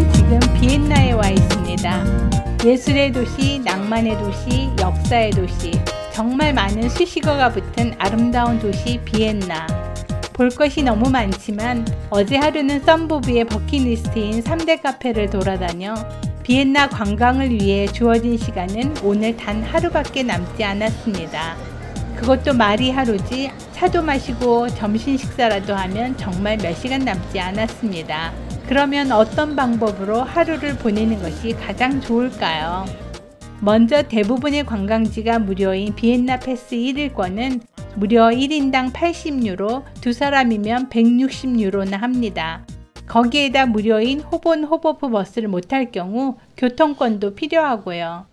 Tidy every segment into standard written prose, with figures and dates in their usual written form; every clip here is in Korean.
저는 지금 비엔나에 와 있습니다. 예술의 도시, 낭만의 도시, 역사의 도시, 정말 많은 수식어가 붙은 아름다운 도시 비엔나. 볼 것이 너무 많지만 어제 하루는 썬부부의 버킷리스트인 3대 카페를 돌아다녀 비엔나 관광을 위해 주어진 시간은 오늘 단 하루밖에 남지 않았습니다. 그것도 말이 하루지 차도 마시고 점심 식사라도 하면 정말 몇 시간 남지 않았습니다. 그러면 어떤 방법으로 하루를 보내는 것이 가장 좋을까요? 먼저 대부분의 관광지가 무료인 비엔나 패스 1일권은 무려 1인당 80유로, 두 사람이면 160유로나 합니다. 거기에다 무료인 호본 호버프 버스를 못 탈 경우 교통권도 필요하고요.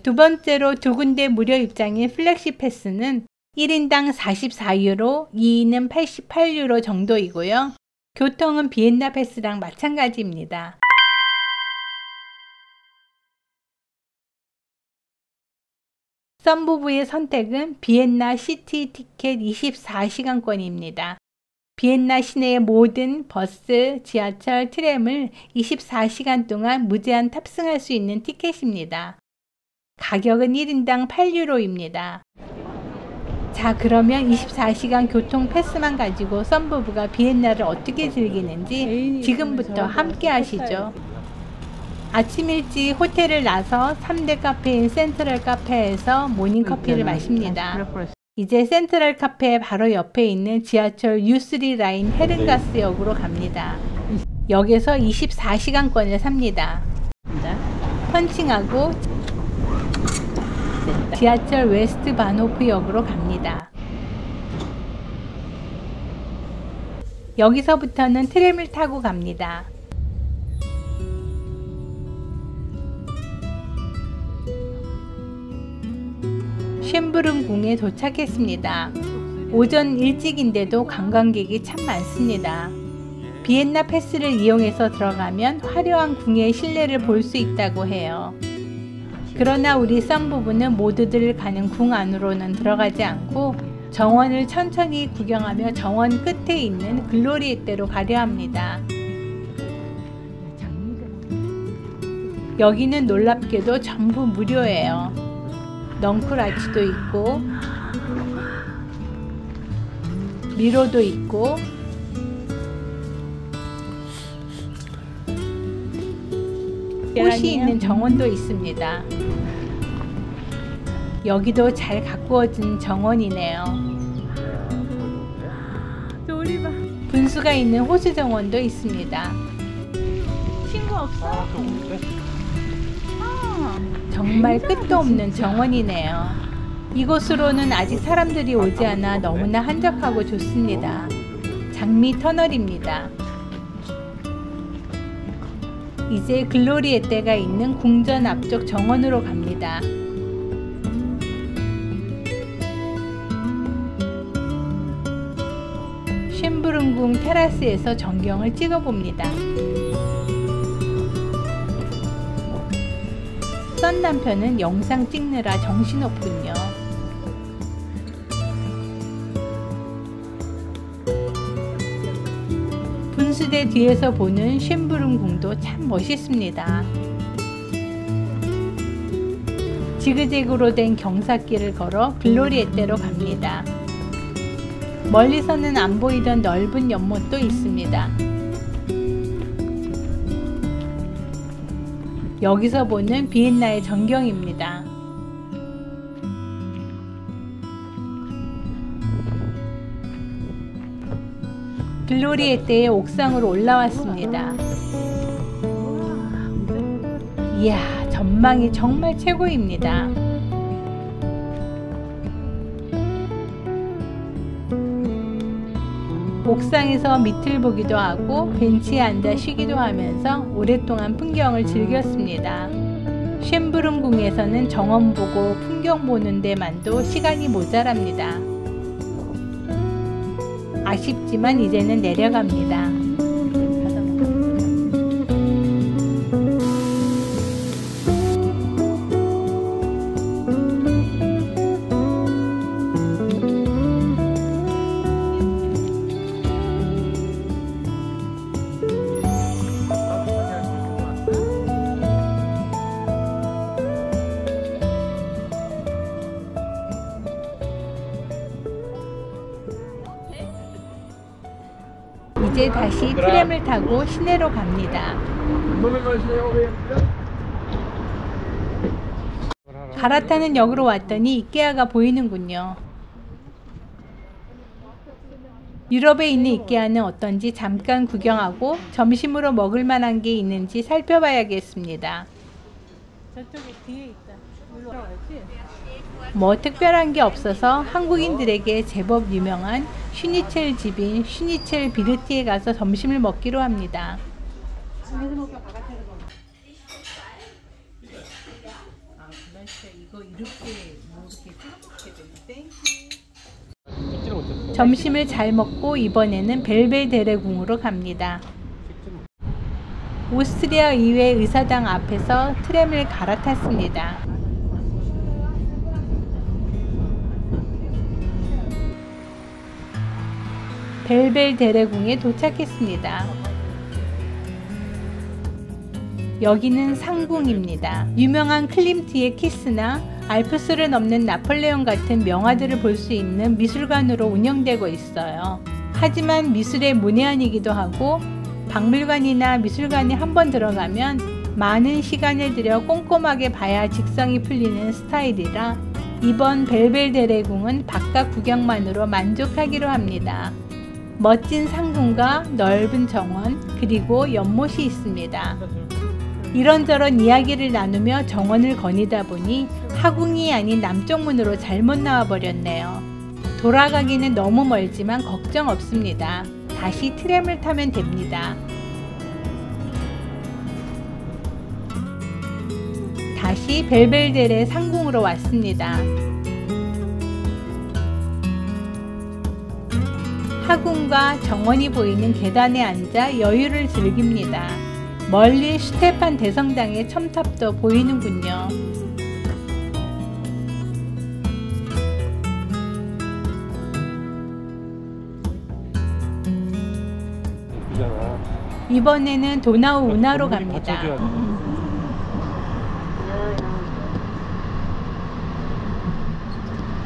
두 번째로 두 군데 무료 입장인 플렉시 패스는 1인당 44유로, 2인은 88유로 정도이고요. 교통은 비엔나 패스랑 마찬가지입니다. 썬부부의 선택은 비엔나 시티 티켓 24시간권입니다. 비엔나 시내의 모든 버스, 지하철, 트램을 24시간 동안 무제한 탑승할 수 있는 티켓입니다. 가격은 1인당 8유로입니다. 자, 그러면 24시간 교통 패스만 가지고 썬부부가 비엔나를 어떻게 즐기는지 지금부터 함께 하시죠. 아침 일찍 호텔을 나서 3대 카페인 센트럴 카페에서 모닝커피를 마십니다. 이제 센트럴 카페 바로 옆에 있는 지하철 U3 라인 헤른가스 역으로 갑니다. 역에서 24시간권을 삽니다. 펀칭하고 지하철 웨스트 바노프 역으로 갑니다. 여기서부터는 트램을 타고 갑니다. 쉔브룬 궁에 도착했습니다. 오전 일찍인데도 관광객이 참 많습니다. 비엔나 패스를 이용해서 들어가면 화려한 궁의 실내를 볼 수 있다고 해요. 그러나 우리 썬부부는 모두들 가는 궁 안으로는 들어가지 않고 정원을 천천히 구경하며 정원 끝에 있는 글로리에 떼로 가려 합니다. 여기는 놀랍게도 전부 무료예요. 넝쿨아치도 있고 미로도 있고 꽃이 있는 정원도 있습니다. 여기도 잘 가꾸어진 정원이네요. 분수가 있는 호수 정원도 있습니다. 친구 없어? 정말 끝도 없는 정원이네요. 이곳으로는 아직 사람들이 오지 않아 너무나 한적하고 좋습니다. 장미 터널입니다. 이제 글로리에떼가 있는 궁전 앞쪽 정원으로 갑니다. 쉔브룬 궁 테라스에서 전경을 찍어봅니다. 썬 남편은 영상 찍느라 정신없군요. 분수대 뒤에서 보는 쉔브룬 궁도 참 멋있습니다. 지그재그로 된 경사길을 걸어 글로리에떼로 갑니다. 멀리서는 안 보이던 넓은 연못도 있습니다. 여기서 보는 비엔나의 전경입니다. 글로리에떼의 옥상으로 올라왔습니다. 이야, 전망이 정말 최고입니다. 옥상에서 밑을 보기도 하고 벤치에 앉아 쉬기도 하면서 오랫동안 풍경을 즐겼습니다. 쉔브룬 궁에서는 정원 보고 풍경 보는 데만도 시간이 모자랍니다. 아쉽지만 이제는 내려갑니다. 이제 다시 트램을 타고 시내로 갑니다. 갈아타는 역으로 왔더니 이케아가 보이는군요. 유럽에 있는 이케아는 어떤지 잠깐 구경하고 점심으로 먹을 만한 게 있는지 살펴봐야겠습니다. 저쪽에 뒤에 있다. 일로 와야지. 뭐 특별한 게 없어서 한국인들에게 제법 유명한 슈니첼 집인 슈니첼 비르티에 가서 점심을 먹기로 합니다. 점심을 잘 먹고 이번에는 벨베데레 궁으로 갑니다. 오스트리아 의회 의사당 앞에서 트램을 갈아탔습니다. 벨베데레 궁에 도착했습니다. 여기는 상궁입니다. 유명한 클림트의 키스나 알프스를 넘는 나폴레옹 같은 명화들을 볼 수 있는 미술관으로 운영되고 있어요. 하지만 미술의 문외한이기도 하고 박물관이나 미술관에 한번 들어가면 많은 시간을 들여 꼼꼼하게 봐야 직성이 풀리는 스타일이라 이번 벨베데레 궁은 바깥 구경만으로 만족하기로 합니다. 멋진 상궁과 넓은 정원 그리고 연못이 있습니다. 이런저런 이야기를 나누며 정원을 거니다 보니 하궁이 아닌 남쪽 문으로 잘못 나와 버렸네요. 돌아가기는 너무 멀지만 걱정 없습니다. 다시 트램을 타면 됩니다. 다시 벨베데레 상궁으로 왔습니다. 하궁과 정원이 보이는 계단에 앉아 여유를 즐깁니다. 멀리 슈테판 대성당의 첨탑도 보이는군요. 이번에는 도나우 운하로 갑니다.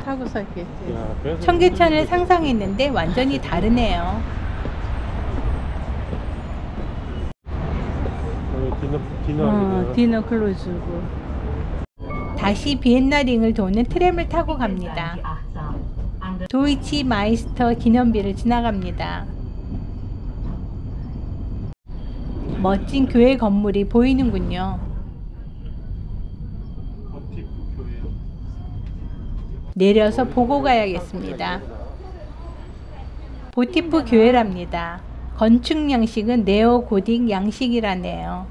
타고서 있겠지. 청계천을 상상했는데 완전히 다르네요. 디너 클로즈고. 다시 비엔나 링을 도는 트램을 타고 갑니다. 도이치 마이스터 기념비를 지나갑니다. 멋진 교회 건물이 보이는군요. 내려서 보고 가야겠습니다. 보티프 교회랍니다. 건축 양식은 네오 고딕 양식이라네요.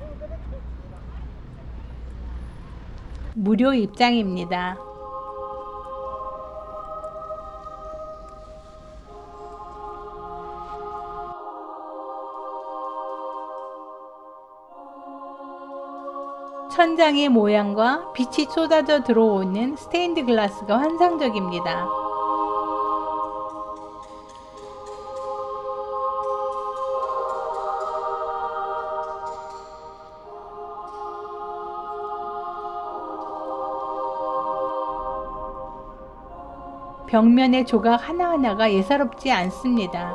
무료 입장입니다. 천장의 모양과 빛이 쏟아져 들어오는 스테인드 글라스가 환상적입니다. 벽면의 조각 하나하나가 예사롭지 않습니다.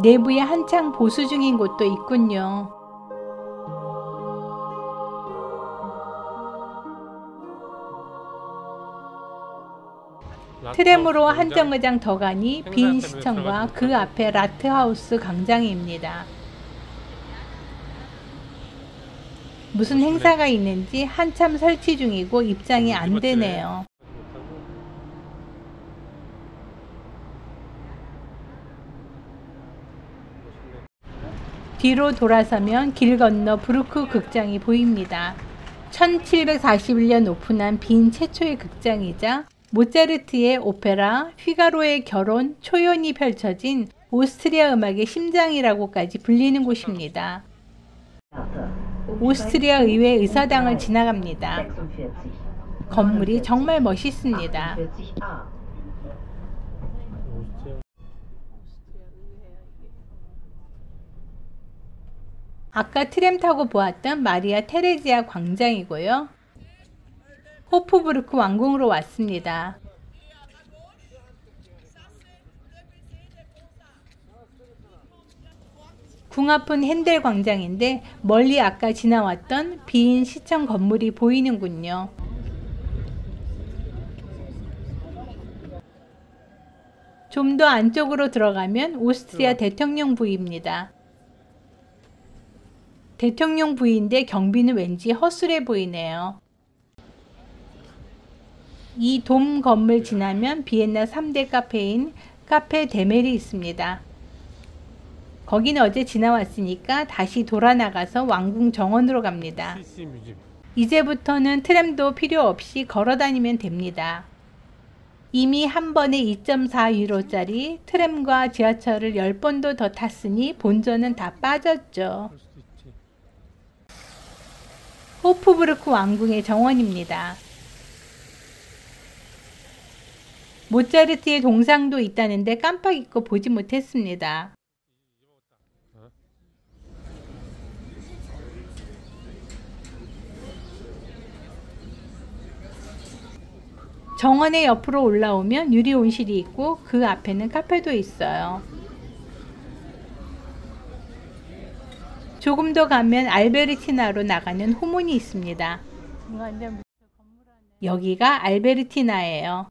내부에 한창 보수 중인 곳도 있군요. 트램으로 한 정거장 더 가니 빈 시청과 그 앞에 라트하우스 광장입니다. 무슨 행사가 있는지 한참 설치 중이고 입장이 안 되네요. 뒤로 돌아서면 길 건너 브루크 극장이 보입니다. 1741년 오픈한 빈 최초의 극장이자 모차르트의 오페라 휘가로의 결혼 초연이 펼쳐진 오스트리아 음악의 심장이라고까지 불리는 곳입니다. 오스트리아 의회 의사당을 지나갑니다. 건물이 정말 멋있습니다. 아까 트램 타고 보았던 마리아 테레지아 광장이고요. 호프부르크 왕궁으로 왔습니다. 궁 앞은 핸델 광장인데 멀리 아까 지나왔던 빈 시청 건물이 보이는군요. 좀 더 안쪽으로 들어가면 오스트리아 대통령 부위입니다. 대통령 부위인데 경비는 왠지 허술해 보이네요. 이 돔 건물 지나면 비엔나 3대 카페인 카페 데멜이 있습니다. 거기는 어제 지나왔으니까 다시 돌아 나가서 왕궁 정원으로 갑니다. 이제부터는 트램도 필요 없이 걸어 다니면 됩니다. 이미 한 번에 2.4유로짜리 트램과 지하철을 10번도 더 탔으니 본전은 다 빠졌죠. 호프부르크 왕궁의 정원입니다. 모차르트의 동상도 있다는데 깜빡 잊고 보지 못했습니다. 정원의 옆으로 올라오면 유리 온실이 있고 그 앞에는 카페도 있어요. 조금 더 가면 알베르티나로 나가는 후문이 있습니다. 여기가 알베르티나예요.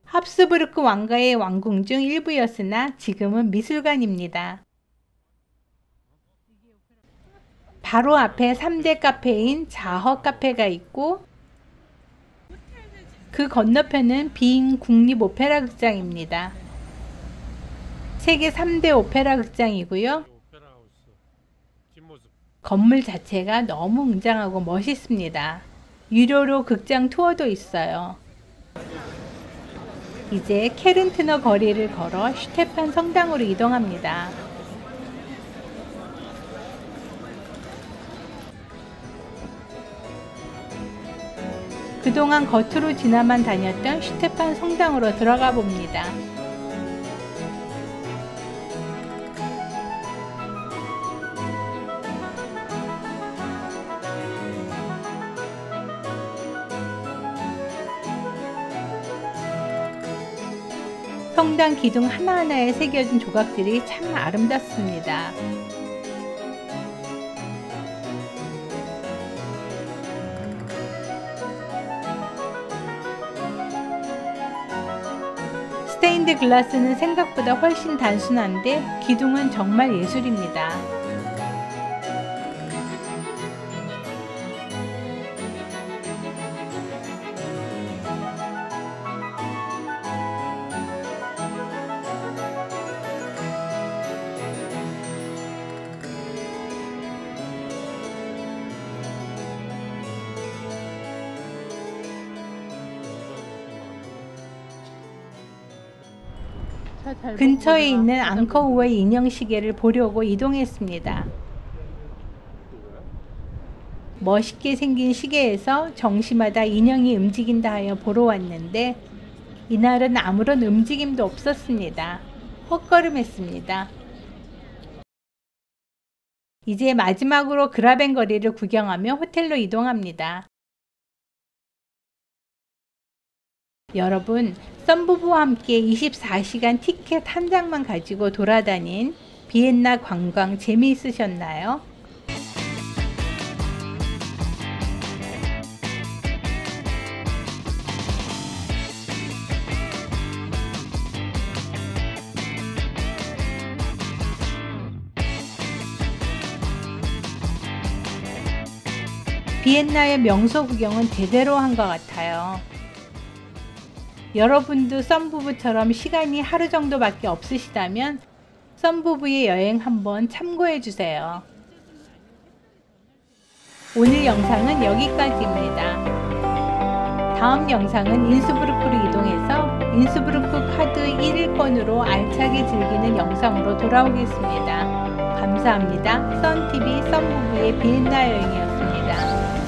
합스부르크 왕가의 왕궁 중 일부였으나 지금은 미술관입니다. 바로 앞에 3대 카페인 자허 카페가 있고 그 건너편은 빈 국립 오페라 극장입니다. 세계 3대 오페라 극장이고요. 건물 자체가 너무 웅장하고 멋있습니다. 유료로 극장 투어도 있어요. 이제 케른트너 거리를 걸어 슈테판 성당으로 이동합니다. 그동안 겉으로 지나만 다녔던 슈테판 성당으로 들어가 봅니다. 성당 기둥 하나하나에 새겨진 조각들이 참 아름답습니다. 스테인드 글라스는 생각보다 훨씬 단순한데 기둥은 정말 예술입니다. 근처에 있는 앙커우의 인형 시계를 보려고 이동했습니다. 멋있게 생긴 시계에서 정시마다 인형이 움직인다 하여 보러 왔는데 이날은 아무런 움직임도 없었습니다. 헛걸음했습니다. 이제 마지막으로 그라벤 거리를 구경하며 호텔로 이동합니다. 여러분, 썬부부와 함께 24시간 티켓 한 장만 가지고 돌아다닌 비엔나 관광 재미있으셨나요? 비엔나의 명소 구경은 제대로 한 것 같아요. 여러분도 썬부부처럼 시간이 하루 정도밖에 없으시다면 썬부부의 여행 한번 참고해 주세요. 오늘 영상은 여기까지입니다. 다음 영상은 인스부르크로 이동해서 인스부르크 카드 1일권으로 알차게 즐기는 영상으로 돌아오겠습니다. 감사합니다. 썬TV 썬부부의 비엔나 여행이었습니다.